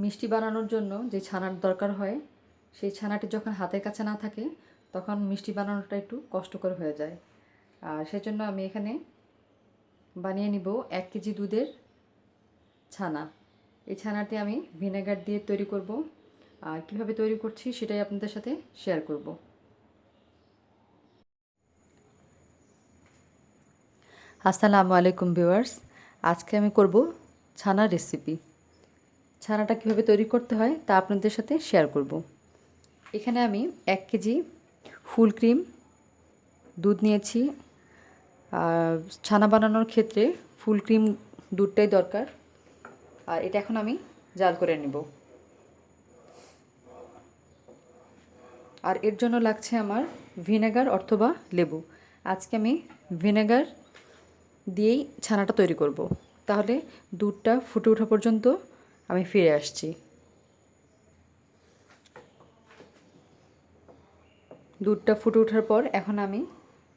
মিষ্টি বানানোর জন্য যে ছানার দরকার হয় সেই ছানাটি যখন হাতের কাছে না থাকে তখন মিষ্টি বানানোটা একটু কষ্টকর হয়ে যায়। আর সেজন্য আমি এখানে বানিয়ে নিব 1 কেজি দুধের ছানা। এই ছানাটি আমি ভিনেগার দিয়ে তৈরি করব। আর কীভাবে তৈরি করছি সেটাই আপনাদের সাথে শেয়ার করব। আসসালামু আলাইকুম ভিউয়ার্স, আজকে আমি করব ছানার রেসিপি। ছানাটা কীভাবে তৈরি করতে হয় তা আপনাদের সাথে শেয়ার করব। এখানে আমি 1 কেজি ফুল ক্রিম দুধ নিয়েছি। আর ছানা বানানোর ক্ষেত্রে ফুল ক্রিম দুধটাই দরকার। আর এটা এখন আমি জাল করে নেব। আর এর জন্য লাগছে আমার ভিনেগার অথবা লেবু। আজকে আমি ভিনেগার দিয়েই ছানাটা তৈরি করব। তাহলে দুধটা ফুটে ওঠা পর্যন্ত আমি ফিরে আসছি। দুধটা ফুটে ওঠার পর এখন আমি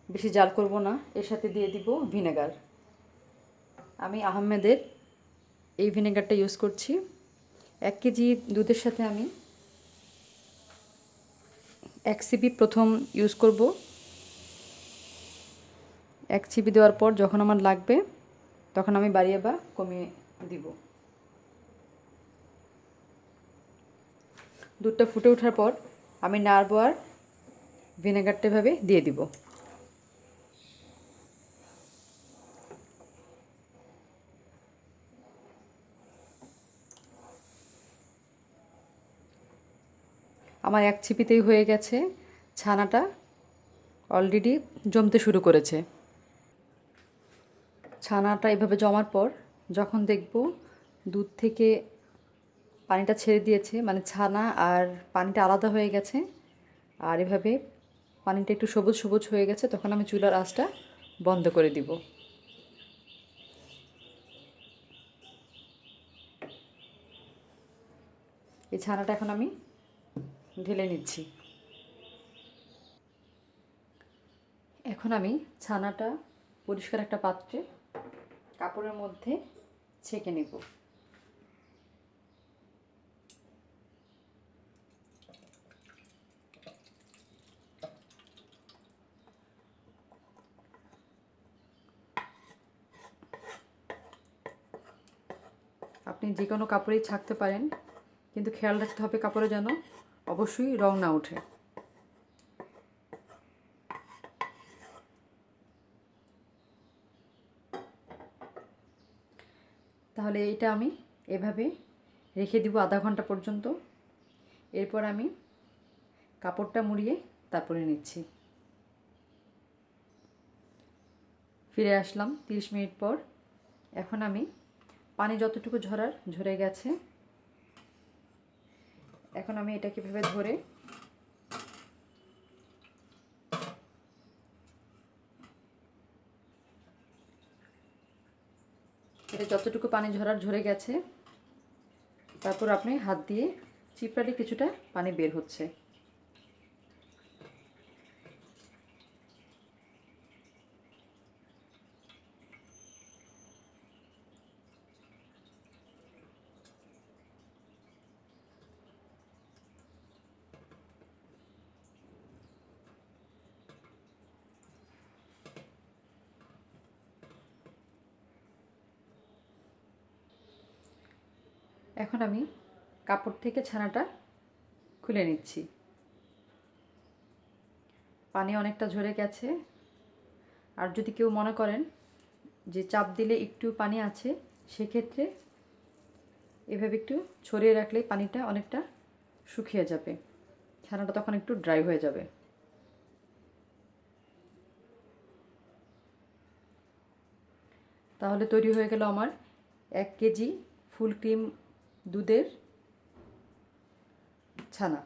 বেশি জাল করব না, এর সাথে দিয়ে দিব ভিনেগার। আমি আহমেদের এই ভিনেগারটা ইউজ করছি। 1 কেজি দুধের সাথে আমি 1 সিপি প্রথম ইউজ করব। 1 সিপি দেওয়ার পর যখন আমার লাগবে তখন আমি বাড়িয়ে বা কমিয়ে দিব। দুধটা ফুটে ওঠার পর আমি নাড়বো আর ভিনেগারটা এভাবে দিয়ে দিব। আমার 1 ছিপিতেই হয়ে গেছে। ছানাটা অলরেডি জমতে শুরু করেছে। ছানাটা এভাবে জমার পর যখন দেখব দুধ থেকে পানিটা ছেড়ে দিয়েছে, মানে ছানা আর পানিটা আলাদা হয়ে গেছে, আর এভাবে পানিটা একটু সবুজ সবুজ হয়ে গেছে, তখন আমি চুলার আঁচটা বন্ধ করে দিব। এই ছানাটা এখন আমি ঢেলে নিচ্ছি। এখন আমি ছানাটা পরিষ্কার একটা পাত্রে কাপড়ের মধ্যে ছেঁকে নেব। আপনি যে কোনো কাপড়েই ছাকতে পারেন, কিন্তু খেয়াল রাখতে হবে কাপড়ে যেন অবশ্যই রং না ওঠে। তাহলে এটা আমি এভাবে রেখে দিব আধা ঘন্টা পর্যন্ত। এরপর আমি কাপড়টা মুড়িয়ে তারপরে নিচ্ছি। ফিরে আসলাম 30 মিনিট পর। এখন আমি পানি যতটুকু ঝরার ঝরে গেছে, এখন আমি এটা কীভাবে ধরে এটা যতটুকু পানি ঝরার ঝরে গেছে, তারপর আপনি হাত দিয়ে চিপড়ালে কিছুটা পানি বের হচ্ছে। এখন আমি কাপড় থেকে ছানাটা খুলে নিচ্ছি। পানি অনেকটা ঝরে গেছে। আর যদি কেউ মনে করেন যে চাপ দিলে একটু পানি আছে, সেক্ষেত্রে এভাবে একটু ছড়িয়ে রাখলে পানিটা অনেকটা শুকিয়ে যাবে, ছানাটা তখন একটু ড্রাই হয়ে যাবে। তাহলে তৈরি হয়ে গেল আমার 1 কেজি ফুল ক্রিম দুধের ছানা।